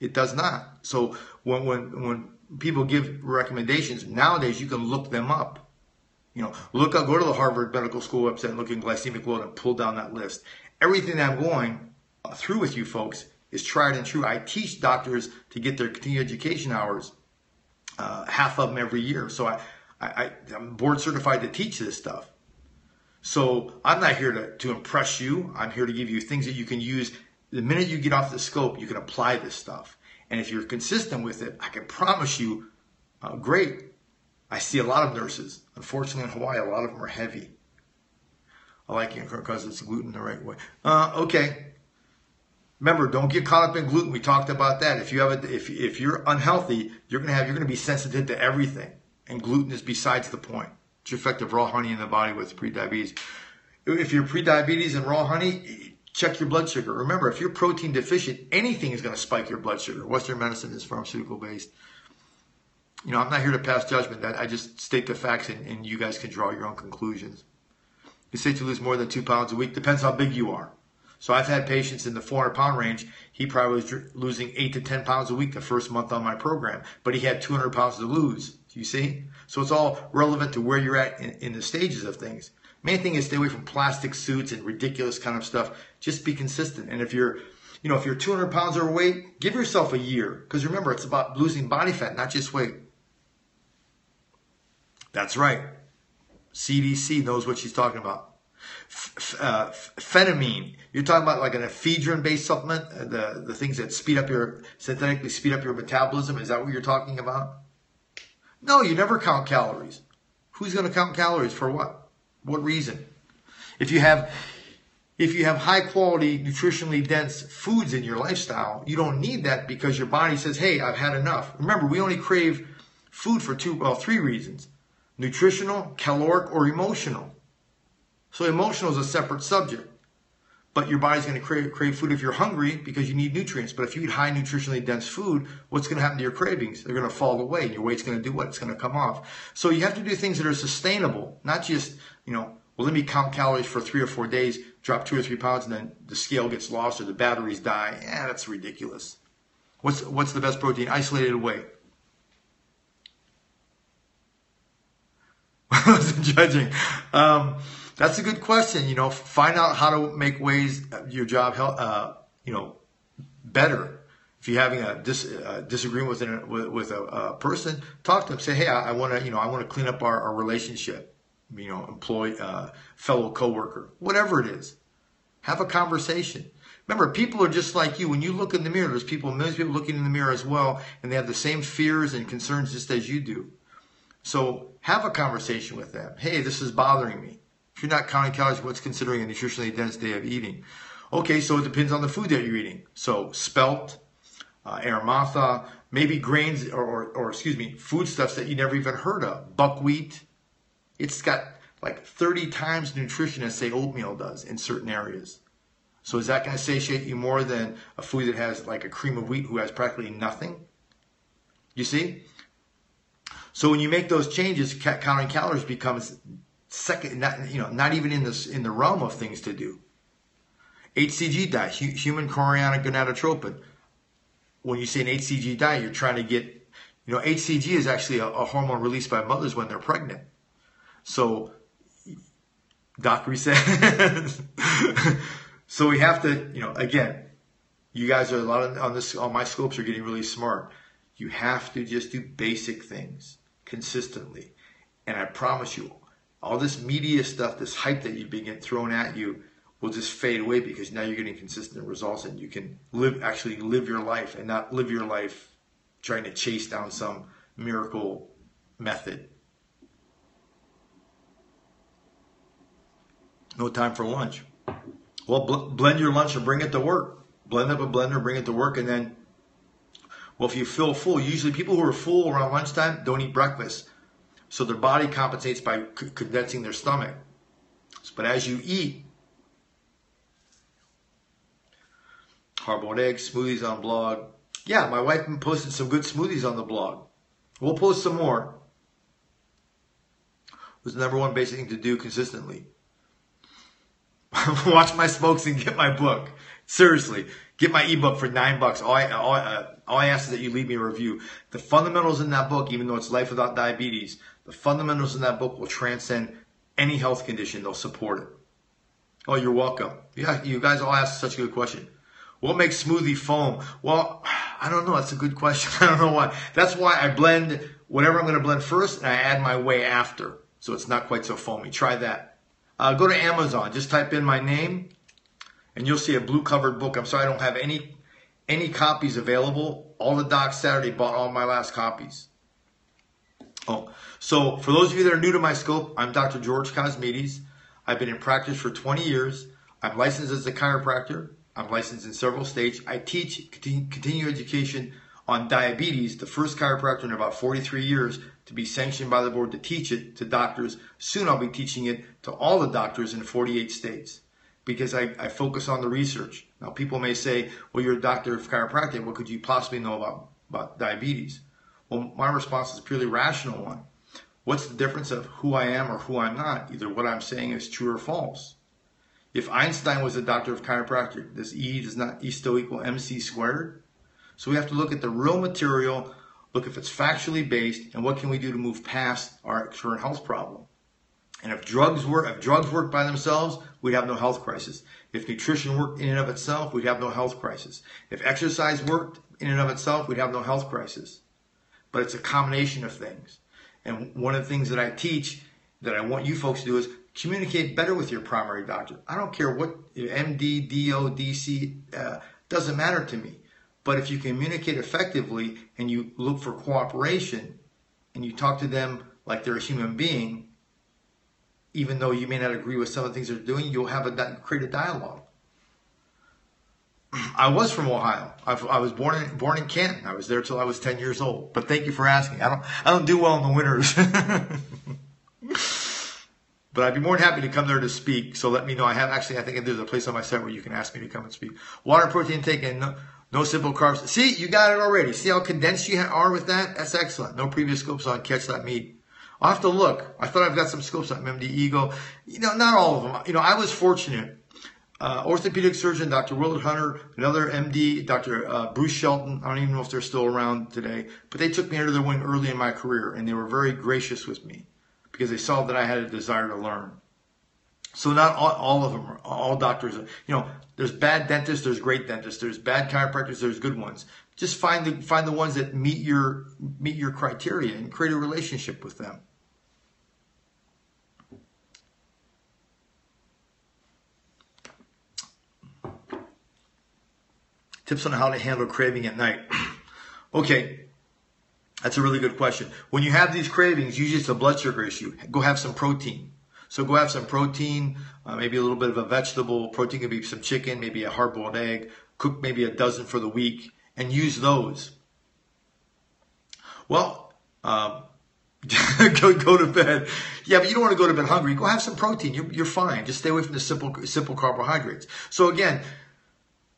It does not. So when people give recommendations, nowadays you can look them up. Go to the Harvard Medical School website and look in glycemic load and pull down that list. Everything that I'm going through with you folks is tried and true. I teach doctors to get their continuing education hours, half of them every year. So I'm board certified to teach this stuff. So I'm not here to impress you. I'm here to give you things that you can use The minute you get off the scope, you can apply this stuff. And if you're consistent with it, I can promise you, great. I see a lot of nurses. Unfortunately, in Hawaii, a lot of them are heavy. I like it because it's gluten the right way. Okay. Remember, don't get caught up in gluten. We talked about that. If you're unhealthy, you're gonna be sensitive to everything, and gluten is besides the point. It's the effect of raw honey in the body with pre-diabetes. If you're pre-diabetes and raw honey, check your blood sugar. Remember, if you're protein deficient, anything is going to spike your blood sugar. Western medicine is pharmaceutical based. I'm not here to pass judgment. I just state the facts, and you guys can draw your own conclusions. You say to lose more than 2 pounds a week. Depends how big you are. So I've had patients in the 400-pound range. He probably was losing 8 to 10 pounds a week the first month on my program, but he had 200 pounds to lose. You see? So it's all relevant to where you're at in the stages of things. Main thing is stay away from plastic suits and ridiculous kind of stuff. Just be consistent. And if you're 200 pounds overweight, give yourself a year. Because remember, it's about losing body fat, not just weight. That's right. CDC knows what she's talking about. Phenamine. You're talking about like an ephedrine-based supplement, the things that synthetically speed up your metabolism. Is that what you're talking about? No, you never count calories. Who's going to count calories for what? What reason? If you have high quality, nutritionally dense foods in your lifestyle, you don't need that because your body says, hey, I've had enough. Remember, we only crave food for 3 reasons. Nutritional, caloric, or emotional. So emotional is a separate subject. But your body's going to crave food if you're hungry because you need nutrients. But if you eat high nutritionally dense food, what's going to happen to your cravings? They're going to fall away, and your weight's going to do what? It's going to come off. So you have to do things that are sustainable, not just, well, let me count calories for 3 or 4 days, drop 2 or 3 pounds, and then the scale gets lost or the batteries die. That's ridiculous. What's the best protein? Isolated whey. I wasn't judging. That's a good question. Find out how to make your job better. If you're having a disagreement with a person, talk to them. Say, hey, I want to clean up our relationship. Fellow coworker, whatever it is. Have a conversation. Remember, people are just like you. When you look in the mirror, there's millions of people looking in the mirror as well, and they have the same fears and concerns just as you do. So have a conversation with them. Hey, this is bothering me. If you're not counting calories, what's considering a nutritionally dense day of eating? Okay, so it depends on the food that you're eating. So spelt, aromatha, maybe grains or foodstuffs that you never even heard of. Buckwheat. It's got like 30 times the nutrition as, say, oatmeal does in certain areas. So is that going to satiate you more than a food that has like a cream of wheat who has practically nothing? You see? So when you make those changes, counting calories becomes second, not even in the realm of things to do. HCG diet, human chorionic gonadotropin. When you say an HCG diet, you're trying to get, HCG is actually a hormone released by mothers when they're pregnant. So, doctor says, so we have to, again, you guys are on my scopes are getting really smart. You have to just do basic things consistently. And I promise you, all this media stuff, this hype that you've been getting thrown at you will just fade away because now you're getting consistent results and you can actually live your life and not live your life trying to chase down some miracle method. No time for lunch. Well, blend your lunch or bring it to work. Blend up a blender, bring it to work, and then, well, if you feel full, usually people who are full around lunchtime don't eat breakfast. So their body compensates by condensing their stomach. But as you eat, hard-boiled eggs, smoothies on blog. Yeah, my wife posted some good smoothies on the blog. We'll post some more. It was the number one basic thing to do consistently. Watch my smokes and get my book. Seriously, get my ebook for $9. All I ask is that you leave me a review. The fundamentals in that book, even though it's Life Without Diabetes, the fundamentals in that book will transcend any health condition. They'll support it. Oh, you're welcome. Yeah, you guys all asked such a good question. What makes smoothie foam? Well, I don't know. That's a good question. I don't know why. That's why I blend whatever I'm going to blend first, and I add my whey after, so it's not quite so foamy. Try that. Go to Amazon. Just type in my name and you'll see a blue covered book. I'm sorry, I don't have any copies available. All the docs Saturday bought all my last copies. Oh, so for those of you that are new to my scope, I'm Dr. George Kosmides. I've been in practice for 20 years. I'm licensed as a chiropractor. I'm licensed in several states. I teach continuing education on diabetes, the first chiropractor in about 43 years to be sanctioned by the board to teach it to doctors. Soon I'll be teaching it to all the doctors in 48 states because I focus on the research. Now people may say, well, you're a doctor of chiropractic. What could you possibly know about diabetes? Well, my response is a purely rational one. What's the difference of who I am or who I'm not? Either what I'm saying is true or false. If Einstein was a doctor of chiropractic, does E still equal MC squared? So we have to look at the real material, look if it's factually based, and what can we do to move past our current health problem. And if drugs work by themselves, we'd have no health crisis. If nutrition worked in and of itself, we'd have no health crisis. If exercise worked in and of itself, we'd have no health crisis. But it's a combination of things. And one of the things that I teach that I want you folks to do is communicate better with your primary doctor. I don't care what MD, DO, DC, doesn't matter to me. But if you communicate effectively and you look for cooperation and you talk to them like they're a human being, even though you may not agree with some of the things they're doing, you'll create a dialogue. I was from Ohio. I was born in Canton. I was there till I was 10 years old. But thank you for asking. I don't do well in the winters. But I'd be more than happy to come there to speak. So let me know. I think there's a place on my site where you can ask me to come and speak. Water, protein intake, and no simple carbs. See, you got it already. See how condensed you are with that? That's excellent. No previous scopes on catch.me. I'll have to look. I thought I've got some scopes on MD Ego. Not all of them. I was fortunate. Orthopedic surgeon, Dr. Willard Hunter, another MD, Dr. Bruce Shelton. I don't even know if they're still around today. But they took me under their wing early in my career, and they were very gracious with me because they saw that I had a desire to learn. So not all of them are, all doctors are, there's bad dentists, there's great dentists, there's bad chiropractors, there's good ones. Just find the ones that meet your criteria and create a relationship with them. Tips on how to handle craving at night. Okay, that's a really good question. When you have these cravings, usually it's a blood sugar issue. Go have some protein. So go have some protein, maybe a little bit of a vegetable. Protein could be some chicken, maybe a hard-boiled egg. Cook maybe a dozen for the week and use those. Well, go to bed. Yeah, but you don't want to go to bed hungry. Go have some protein. You're fine. Just stay away from the simple carbohydrates. So again,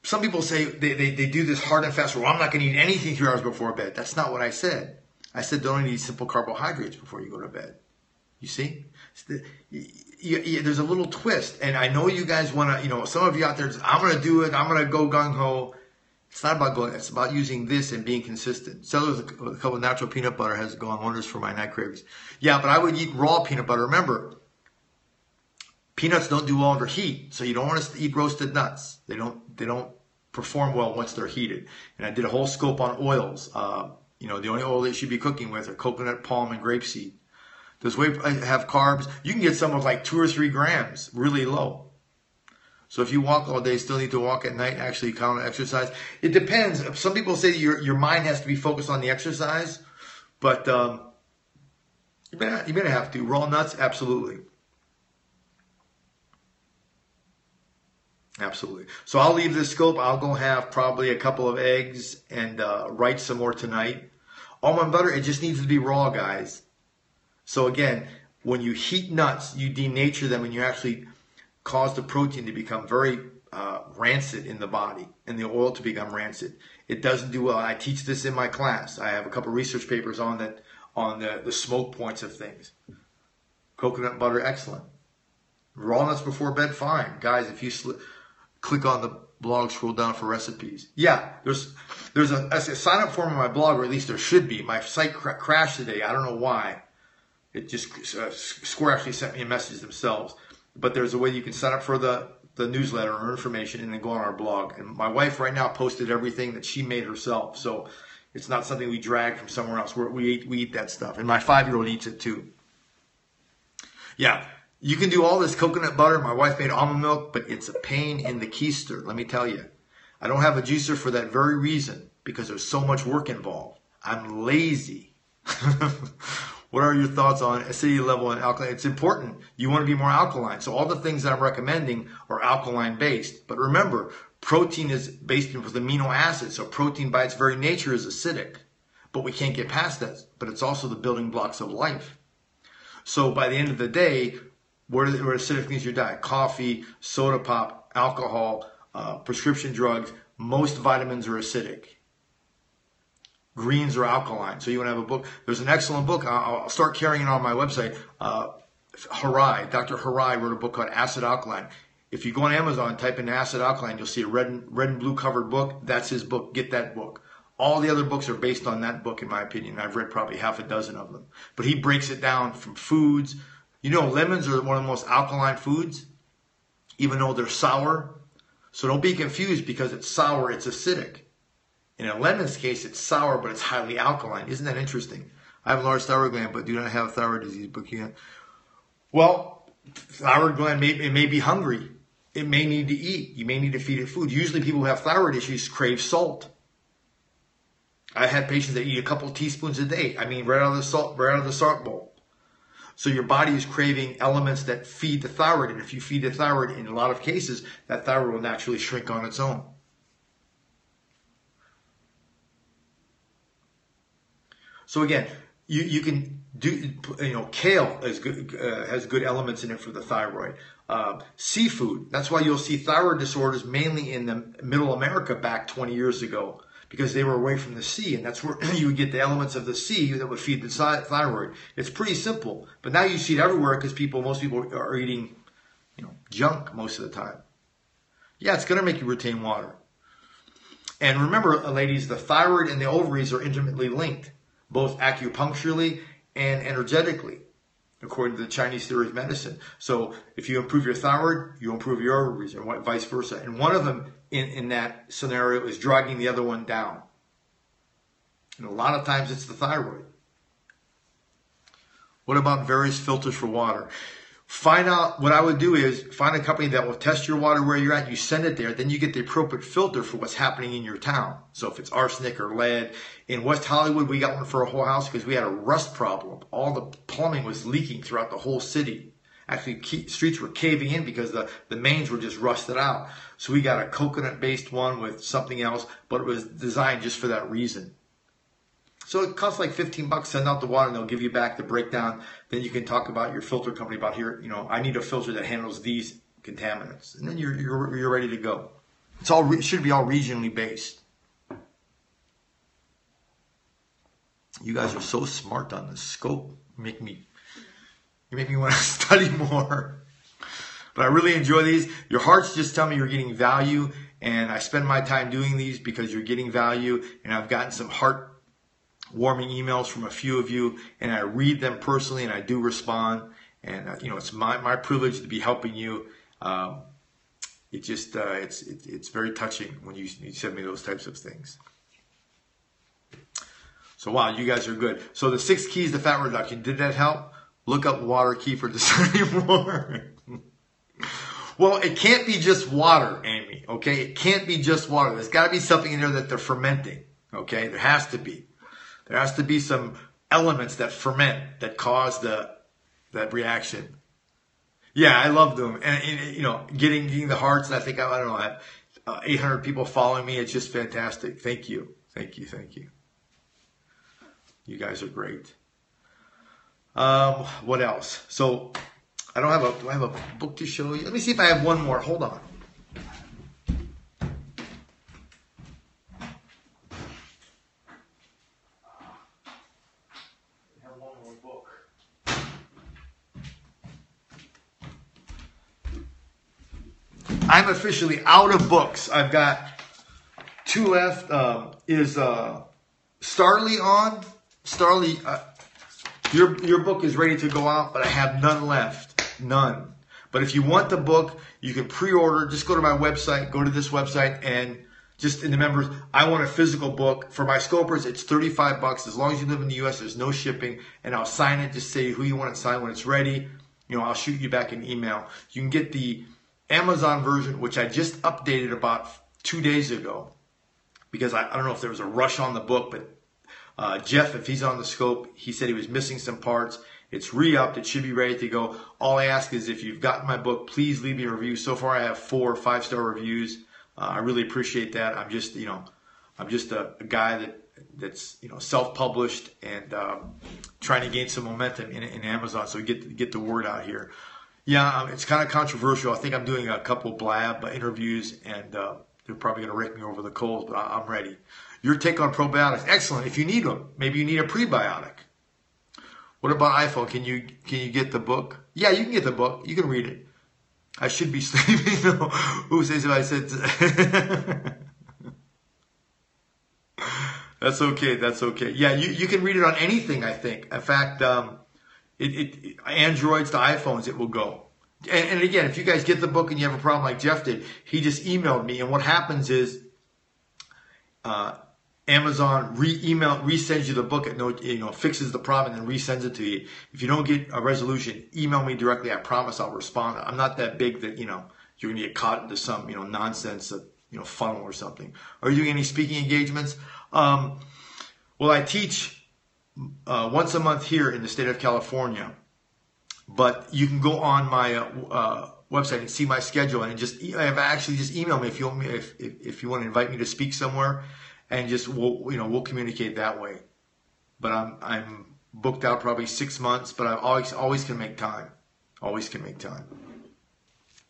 some people say they do this hard and fast. Well, I'm not going to eat anything 3 hours before bed. That's not what I said. I said don't eat simple carbohydrates before you go to bed. You see? There's a little twist. And I know you guys want to, some of you out there, I'm going to do it. I'm going to go gung-ho. It's not about going. It's about using this and being consistent. So a couple of natural peanut butter has gone wonders for my night cravings. Yeah, but I would eat raw peanut butter. Remember, peanuts don't do well under heat, so you don't want to eat roasted nuts. They don't perform well once they're heated. And I did a whole scope on oils. The only oil that you should be cooking with are coconut, palm, and grapeseed. Those have carbs. You can get some of like 2 or 3 grams, really low. So if you walk all day, still need to walk at night, actually count on exercise. It depends. Some people say your mind has to be focused on the exercise, but you may not have to. Raw nuts, absolutely. Absolutely. So I'll leave this scope. I'll go have probably a couple of eggs and write some more tonight. Almond butter, it just needs to be raw, guys. So again, when you heat nuts, you denature them and you actually cause the protein to become very rancid in the body and the oil to become rancid. It doesn't do well. I teach this in my class. I have a couple of research papers on that, on the smoke points of things. Coconut butter, excellent. Raw nuts before bed, fine. Guys, if you click on the blog, scroll down for recipes. Yeah, there's a sign up form on my blog, or at least there should be. My site crashed today. I don't know why. It just, Square actually sent me a message themselves. But there's a way you can sign up for the newsletter or information and then go on our blog. And my wife right now posted everything that she made herself. So it's not something we drag from somewhere else. We eat that stuff. And my 5-year-old eats it too. Yeah, You can do all this coconut butter. My wife made almond milk, but it's a pain in the keister, let me tell you. I don't have a juicer for that very reason, because there's so much work involved. I'm lazy. What are your thoughts on acidity level and alkaline? It's important. You want to be more alkaline. So all the things that I'm recommending are alkaline based. But remember, protein is based with amino acids. So protein by its very nature is acidic. But we can't get past that. But it's also the building blocks of life. So by the end of the day, what are acidic things in your diet? Coffee, soda pop, alcohol, prescription drugs. Most vitamins are acidic. Greens are alkaline. So you want to have a book. There's an excellent book. I'll start carrying it on my website. Harai, Dr. Harai wrote a book called Acid Alkaline. If you go on Amazon, type in Acid Alkaline, you'll see a red and blue covered book. That's his book. Get that book. All the other books are based on that book, in my opinion. I've read probably half a dozen of them. But he breaks it down from foods. You know, lemons are one of the most alkaline foods, even though they're sour. So don't be confused because it's sour, it's acidic. In a lemon's case, it's sour, but it's highly alkaline. Isn't that interesting? I have a large thyroid gland, but do not have thyroid disease. Well, thyroid gland may be hungry. It may need to eat. You may need to feed it food. Usually people who have thyroid issues crave salt. I had patients that eat a couple teaspoons a day. I mean, right out of the salt bowl. So your body is craving elements that feed the thyroid. And if you feed the thyroid, in a lot of cases, that thyroid will naturally shrink on its own. So again, you can do, kale is good, has good elements in it for the thyroid. Seafood, that's why you'll see thyroid disorders mainly in the middle America back 20 years ago, because they were away from the sea, and that's where you would get the elements of the sea that would feed the thyroid. It's pretty simple, but now you see it everywhere because most people are eating, junk most of the time. Yeah, it's going to make you retain water. And remember, ladies, the thyroid and the ovaries are intimately linked, both acupuncturally and energetically, according to the Chinese theory of medicine. So if you improve your thyroid, you improve your ovaries, and vice versa. And one of them in that scenario is dragging the other one down. And a lot of times it's the thyroid. What about various filters for water? Find out, what I would do is find a company that will test your water where you're at. You send it there. Then you get the appropriate filter for what's happening in your town. So if it's arsenic or lead. In West Hollywood, we got one for a whole house because we had a rust problem. All the plumbing was leaking throughout the whole city. Actually, streets were caving in because the mains were just rusted out. So we got a coconut-based one with something else, but it was designed just for that reason. So it costs like $15. Send out the water, and they'll give you back the breakdown. Then you can talk about your filter company about here. I need a filter that handles these contaminants, and then you're ready to go. It should be all regionally based. You guys are so smart on this scope. You make me want to study more. But I really enjoy these. Your hearts just tell me you're getting value, and I spend my time doing these because you're getting value, and I've gotten some heart-warming emails from a few of you, and I read them personally, and I do respond. And it's my privilege to be helping you. It's very touching when you send me those types of things. So wow, you guys are good. So the 6 keys to fat reduction, did that help? Look up water kefir to study more. Well, it can't be just water, Amy. Okay, it can't be just water. There's got to be something in there that they're fermenting. Okay, there has to be. There has to be some elements that ferment that cause that reaction. Yeah, I love them, and getting the hearts. And I think I don't know, I have 800 people following me. It's just fantastic. Thank you, thank you, thank you. You guys are great. What else? So do I have a book to show you? Let me see if I have one more. Hold on. I have one more book. I'm officially out of books. I've got 2 left. Is Starley on? Starley, your book is ready to go out, but I have none left. None. But if you want the book, you can pre-order. Just go to my website, go to this website, and just in the members, I want a physical book. For my scopers, it's $35. As long as you live in the U.S., there's no shipping, and I'll sign it. Just say who you want to sign when it's ready. I'll shoot you back an email. You can get the Amazon version, which I just updated about 2 days ago, because I don't know if there was a rush on the book, but Jeff, if he's on the scope, he said he was missing some parts. It's re-upped. It should be ready to go. All I ask is if you've gotten my book, please leave me a review. So far, I have 4 5-star reviews. I really appreciate that. I'm just a guy that's self-published and trying to gain some momentum in Amazon, so we get the word out here. Yeah, it's kind of controversial. I think I'm doing a couple blab interviews, and they're probably going to rake me over the coals, but I'm ready. Your take on probiotics? Excellent. If you need them, maybe you need a prebiotic. What about iPhone? Can you get the book? Yeah, you can get the book. You can read it. I should be sleeping. Who says if I said? That's okay. That's okay. Yeah, you can read it on anything, I think. In fact, Androids to iPhones, it will go. And again, if you guys get the book and you have a problem like Jeff did, he just emailed me. And what happens is Amazon resends you the book at fixes the problem and then resends it to you. If you don't get a resolution, email me directly. I promise I'll respond. I'm not that big that, you're going to get caught into some, nonsense, funnel or something. Are you doing any speaking engagements? Well, I teach once a month here in the state of California, but you can go on my website and see my schedule and just email me if you want if you want to invite me to speak somewhere, and just we'll communicate that way. But I'm booked out probably 6 months, but I always can make time. Always can make time.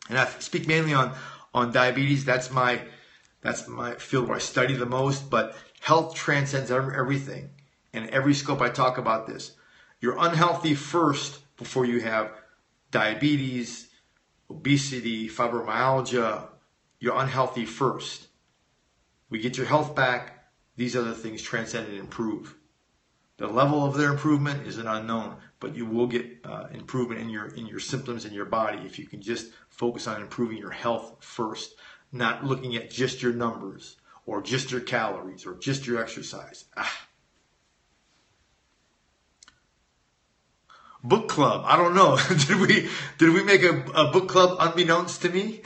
And I speak mainly on diabetes. That's my field where I study the most, but health transcends everything. And every scope I talk about this. You're unhealthy first before you have diabetes, obesity, fibromyalgia. You're unhealthy first. We get your health back, these other things transcend and improve. The level of their improvement is an unknown, but you will get improvement in your symptoms in your body if you can just focus on improving your health first, not looking at just your numbers or just your calories or just your exercise. Book club. I don't know. Did we make a book club unbeknownst to me?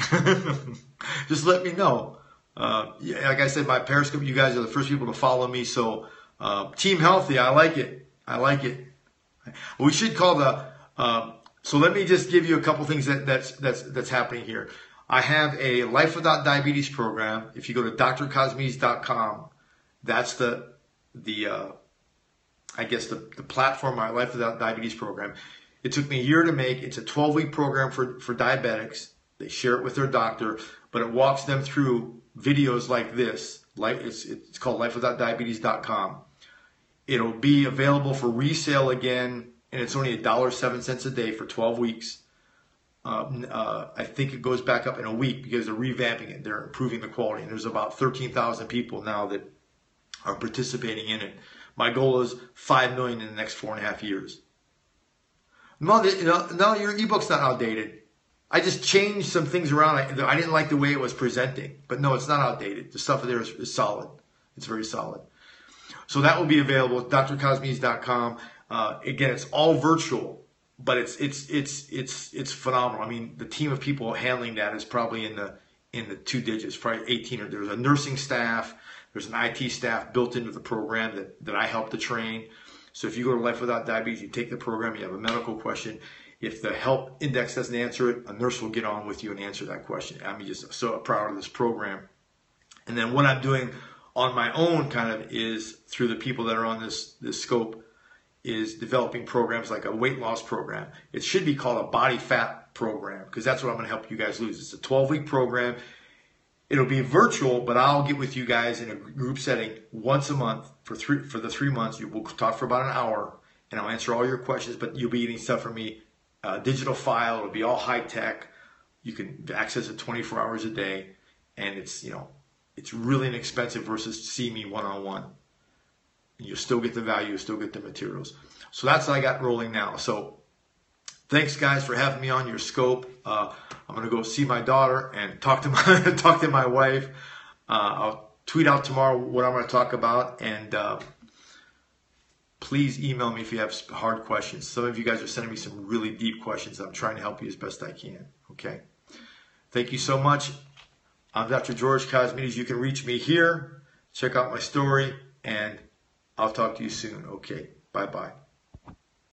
Just let me know. Like I said, my Periscope, you guys are the first people to follow me. So Team Healthy, I like it. I like it. We should call so let me just give you a couple things that's happening here. I have a Life Without Diabetes program. If you go to drkosmides.com, that's the platform, my Life Without Diabetes program. It took me a year to make. It's a 12-week program for diabetics. They share it with their doctor, but it walks them through videos like this. It's called lifewithoutdiabetes.com. It'll be available for resale again, and it's only $1.07 a day for 12 weeks. I think it goes back up in a week because they're revamping it. They're improving the quality, and there's about 13,000 people now that are participating in it. My goal is 5 million in the next 4.5 years. No, your ebook's not outdated. I just changed some things around. I didn't like the way it was presenting. But no, it's not outdated. The stuff there is solid. It's very solid. So that will be available at drkosmides.com. Again, it's all virtual, but it's phenomenal. I mean, the team of people handling that is probably in the 2 digits, probably 18. Or there's a nursing staff. There's an IT staff built into the program that I help to train. So if you go to Life Without Diabetes, you take the program, you have a medical question. If the health index doesn't answer it, a nurse will get on with you and answer that question. I'm just so proud of this program. And then what I'm doing on my own kind of is through the people that are on this scope is developing programs like a weight loss program. It should be called a body fat program because that's what I'm going to help you guys lose. It's a 12-week program. It'll be virtual, but I'll get with you guys in a group setting once a month for the 3 months. We'll talk for about an hour, and I'll answer all your questions, but you'll be getting stuff from me. Digital file. It'll be all high tech. You can access it 24 hours a day, and it's really inexpensive versus see me one-on-one. And you'll still get the value, you'll still get the materials. So that's what I got rolling now. So thanks guys for having me on your scope. I'm gonna go see my daughter and talk to my wife. I'll tweet out tomorrow what I'm gonna talk about, and please email me if you have hard questions. Some of you guys are sending me some really deep questions. I'm trying to help you as best I can. Okay. Thank you so much. I'm Dr. George Kosmides. You can reach me here. Check out my story, and I'll talk to you soon. Okay. Bye-bye.